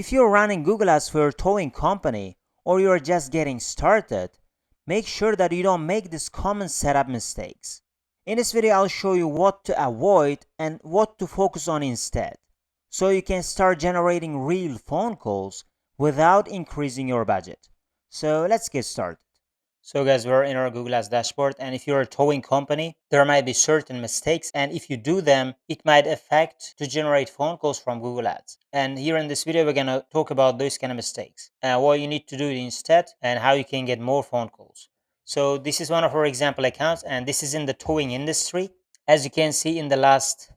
If you're running Google Ads for your towing company or you're just getting started, make sure that you don't make these common setup mistakes. In this video, I'll show you what to avoid and what to focus on instead, so you can start generating real phone calls without increasing your budget. So let's get started. So guys, we're in our Google Ads dashboard, and if you're a towing company, there might be certain mistakes, and if you do them, it might affect to generate phone calls from Google Ads. And here in this video, we're gonna talk about those kind of mistakes and what you need to do instead and how you can get more phone calls. So this is one of our example accounts, and this is in the towing industry. As you can see, in the last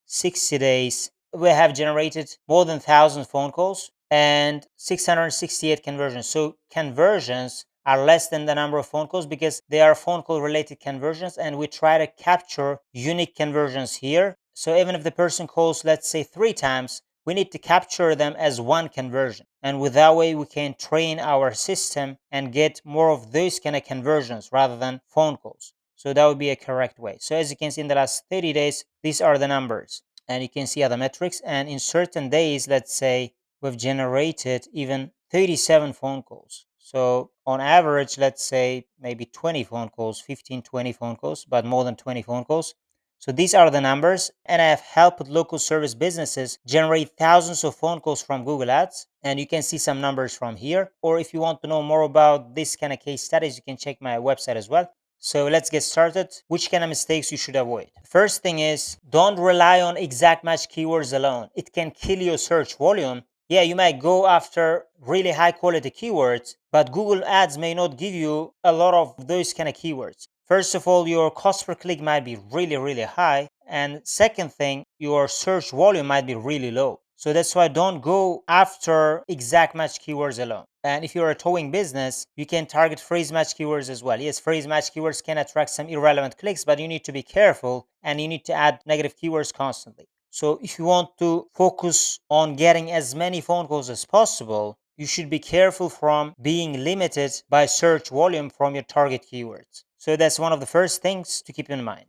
60 days, we have generated more than 1,000 phone calls and 668 conversions. So conversions are less than the number of phone calls because they are phone call related conversions, and we try to capture unique conversions here. So even if the person calls, let's say 3 times, we need to capture them as one conversion. And with that way, we can train our system and get more of those kind of conversions rather than phone calls. So that would be a correct way. So as you can see, in the last 30 days, these are the numbers. And you can see other metrics. And in certain days, let's say we've generated even 37 phone calls. So on average, let's say maybe 20 phone calls, 15, 20 phone calls, but more than 20 phone calls. So these are the numbers, and I have helped local service businesses generate thousands of phone calls from Google Ads. And you can see some numbers from here. Or if you want to know more about this kind of case studies, you can check my website as well. So let's get started. Which kind of mistakes you should avoid? First thing is, don't rely on exact match keywords alone. It can kill your search volume. Yeah, you might go after really high quality keywords, but Google Ads may not give you a lot of those kind of keywords. First of all, your cost per click might be really high. And second thing, your search volume might be really low. So that's why don't go after exact match keywords alone. And if you're a towing business, you can target phrase match keywords as well. Yes, phrase match keywords can attract some irrelevant clicks, but you need to be careful and you need to add negative keywords constantly. So if you want to focus on getting as many phone calls as possible, you should be careful from being limited by search volume from your target keywords. So that's one of the first things to keep in mind.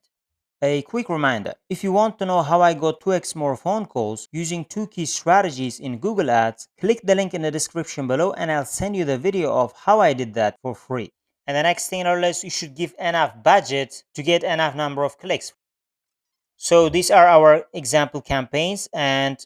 A quick reminder, if you want to know how I got 2x more phone calls using 2 key strategies in Google Ads, click the link in the description below and I'll send you the video of how I did that for free. And the next thing or less, you should give enough budget to get enough number of clicks. So these are our example campaigns, and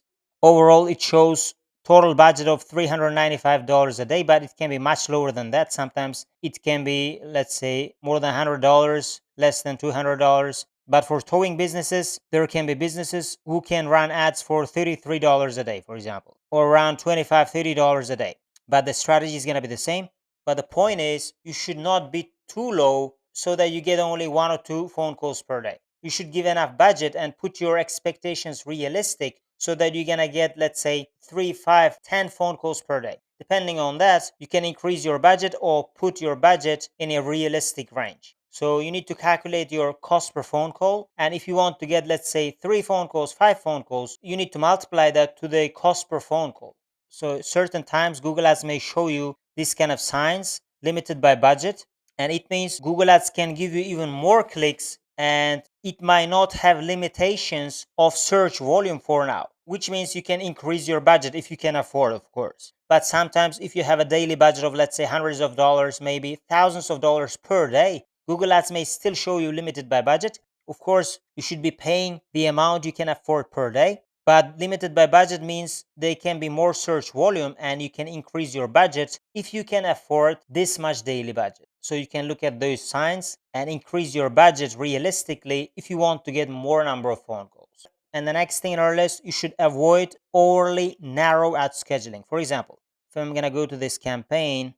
overall it shows total budget of $395 a day, but it can be much lower than that. Sometimes it can be, let's say, more than $100, less than $200. But for towing businesses, there can be businesses who can run ads for $33 a day, for example, or around $25, $30 a day. But the strategy is going to be the same. But the point is, you should not be too low so that you get only 1 or 2 phone calls per day. You should give enough budget and put your expectations realistic so that you're gonna get, let's say, 3, 5, 10 phone calls per day. Depending on that, you can increase your budget or put your budget in a realistic range. So you need to calculate your cost per phone call. And if you want to get, let's say, 3 phone calls, 5 phone calls, you need to multiply that to the cost per phone call. So certain times Google Ads may show you this kind of signs, limited by budget. And it means Google Ads can give you even more clicks, and it might not have limitations of search volume for now, which means you can increase your budget if you can afford, of course. But sometimes if you have a daily budget of, let's say, hundreds of dollars, maybe thousands of dollars per day, Google Ads may still show you limited by budget. Of course, you should be paying the amount you can afford per day. But limited by budget means there can be more search volume and you can increase your budget if you can afford this much daily budget. So you can look at those signs and increase your budget realistically if you want to get more number of phone calls. And the next thing in our list, you should avoid overly narrow ad scheduling. For example, if I'm going to go to this campaign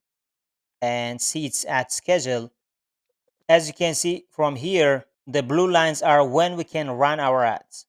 and see its ad schedule, as you can see from here, the blue lines are when we can run our ads.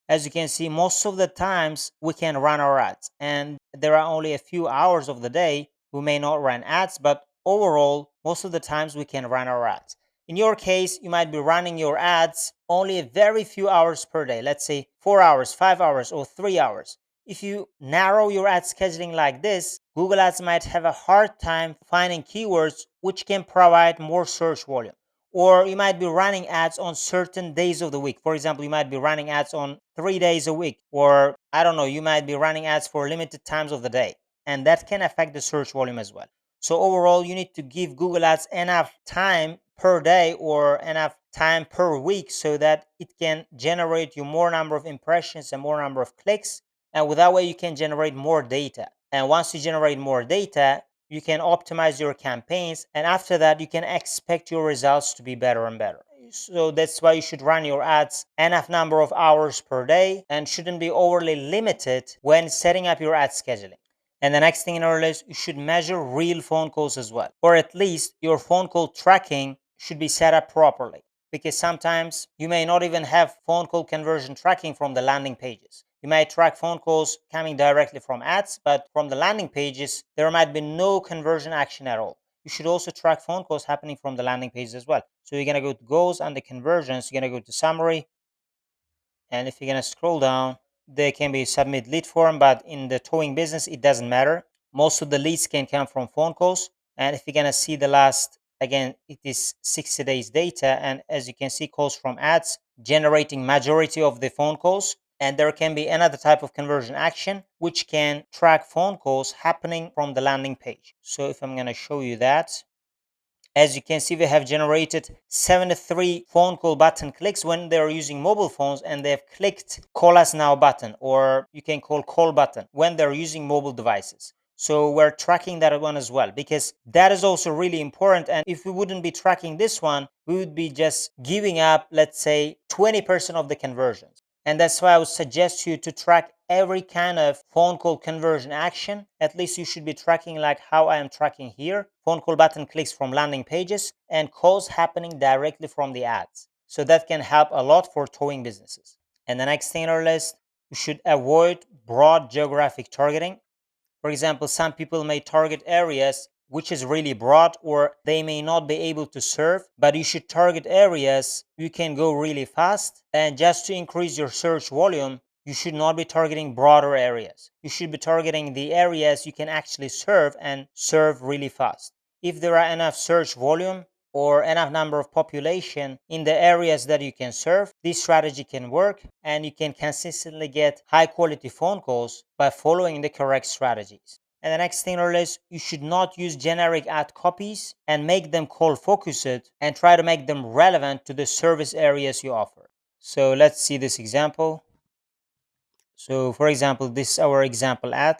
As you can see, most of the times we can run our ads, and there are only a few hours of the day we may not run ads, but overall, most of the times we can run our ads. In your case, you might be running your ads only a very few hours per day, let's say 4 hours, 5 hours, or 3 hours. If you narrow your ad scheduling like this, Google Ads might have a hard time finding keywords which can provide more search volume. Or you might be running ads on certain days of the week. For example, you might be running ads on 3 days a week, or I don't know, you might be running ads for limited times of the day, and that can affect the search volume as well. So overall, you need to give Google Ads enough time per day or enough time per week so that it can generate you more number of impressions and more number of clicks, and with that way you can generate more data. And once you generate more data, you can optimize your campaigns, and after that you can expect your results to be better and better. So that's why you should run your ads enough number of hours per day and shouldn't be overly limited when setting up your ad scheduling. And the next thing in our list, you should measure real phone calls as well, or at least your phone call tracking should be set up properly, because sometimes you may not even have phone call conversion tracking from the landing pages. You might track phone calls coming directly from ads, but from the landing pages, there might be no conversion action at all. You should also track phone calls happening from the landing pages as well. So you're going to go to goals and the conversions, you're going to go to summary, and if you're going to scroll down, there can be submit lead form, but in the towing business, it doesn't matter. Most of the leads can come from phone calls. And if you're going to see the last, again, it is 60 days data. And as you can see, calls from ads generating majority of the phone calls. And there can be another type of conversion action, which can track phone calls happening from the landing page. So if I'm going to show you that, as you can see, we have generated 73 phone call button clicks when they're using mobile phones, and they've clicked call us now button, or you can call button, when they're using mobile devices. So we're tracking that one as well, because that is also really important. And if we wouldn't be tracking this one, we would be just giving up, let's say, 20% of the conversions. And that's why I would suggest you to track every kind of phone call conversion action. At least you should be tracking like how I am tracking here: phone call button clicks from landing pages and calls happening directly from the ads. So that can help a lot for towing businesses. And the next thing on our list, you should avoid broad geographic targeting. For example, some people may target areas which is really broad, or they may not be able to serve, but you should target areas you can go really fast. And just to increase your search volume, you should not be targeting broader areas. You should be targeting the areas you can actually serve and serve really fast. If there are enough search volume or enough number of population in the areas that you can serve, this strategy can work, and you can consistently get high quality phone calls by following the correct strategies. And the next thing on our list, you should not use generic ad copies and make them call focused, and try to make them relevant to the service areas you offer. So let's see this example. So for example, this is our example ad,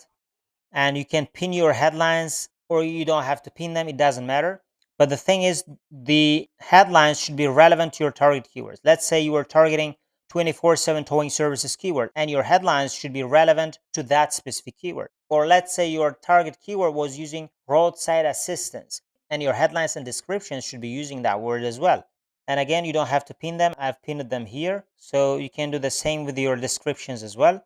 and you can pin your headlines or you don't have to pin them, it doesn't matter. But the thing is, the headlines should be relevant to your target keywords. Let's say you are targeting 24/7 towing services keyword, and your headlines should be relevant to that specific keyword. Or let's say your target keyword was using roadside assistance, and your headlines and descriptions should be using that word as well. And again, you don't have to pin them, I've pinned them here. So you can do the same with your descriptions as well.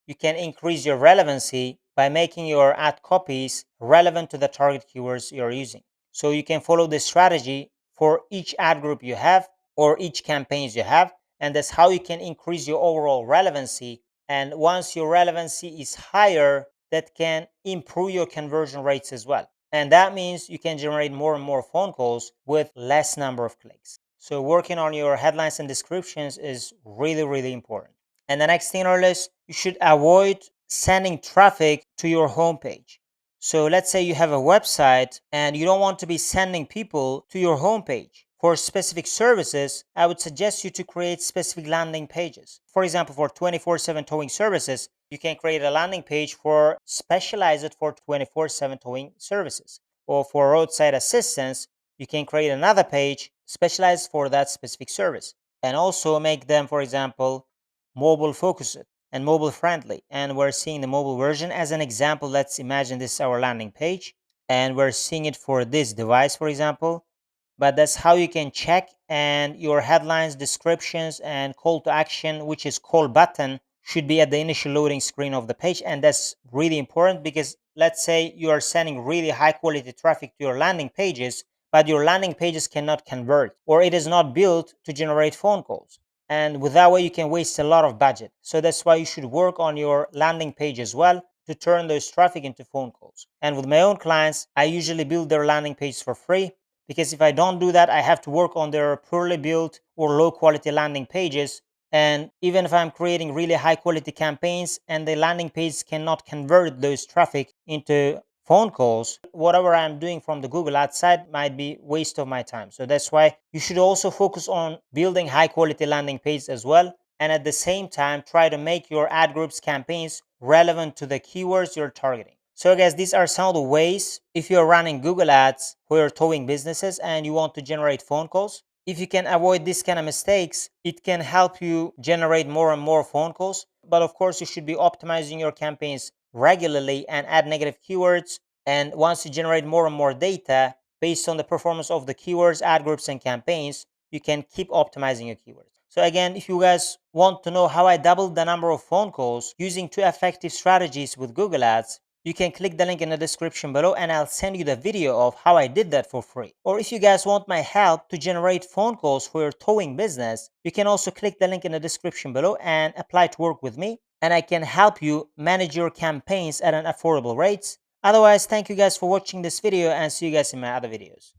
You can increase your relevancy by making your ad copies relevant to the target keywords you're using. So you can follow this strategy for each ad group you have or each campaigns you have, and that's how you can increase your overall relevancy. And once your relevancy is higher, that can improve your conversion rates as well. And that means you can generate more and more phone calls with less number of clicks. So working on your headlines and descriptions is really, really important. And the next thing on our list, you should avoid sending traffic to your homepage. So let's say you have a website and you don't want to be sending people to your homepage. For specific services, I would suggest you to create specific landing pages. For example, for 24/7 towing services, you can create a landing page for specialized for 24/7 towing services. Or for roadside assistance, you can create another page specialized for that specific service. And also make them, for example, mobile focused and mobile friendly. And we're seeing the mobile version as an example. Let's imagine this is our landing page, and we're seeing it for this device, for example. But that's how you can check, and your headlines, descriptions, and call to action, which is call button, should be at the initial loading screen of the page. And that's really important, because let's say you are sending really high quality traffic to your landing pages, but your landing pages cannot convert, or it is not built to generate phone calls. And with that way, you can waste a lot of budget. So that's why you should work on your landing page as well to turn those traffic into phone calls. And with my own clients, I usually build their landing pages for free, because if I don't do that, I have to work on their poorly built or low quality landing pages, And even if I'm creating really high quality campaigns and the landing page cannot convert those traffic into phone calls, whatever I'm doing from the Google Ads side might be waste of my time. So that's why you should also focus on building high quality landing pages as well. And at the same time, try to make your ad groups campaigns relevant to the keywords you're targeting. So guys, these are some of the ways if you're running Google Ads for your towing businesses and you want to generate phone calls. If you can avoid this kind of mistakes, it can help you generate more and more phone calls. But of course, you should be optimizing your campaigns regularly and add negative keywords. And once you generate more and more data based on the performance of the keywords, ad groups, and campaigns, you can keep optimizing your keywords. So again, if you guys want to know how I doubled the number of phone calls using 2 effective strategies with Google Ads, you can click the link in the description below and I'll send you the video of how I did that for free. Or if you guys want my help to generate phone calls for your towing business, you can also click the link in the description below and apply to work with me. And I can help you manage your campaigns at an affordable rates. Otherwise, thank you guys for watching this video and see you guys in my other videos.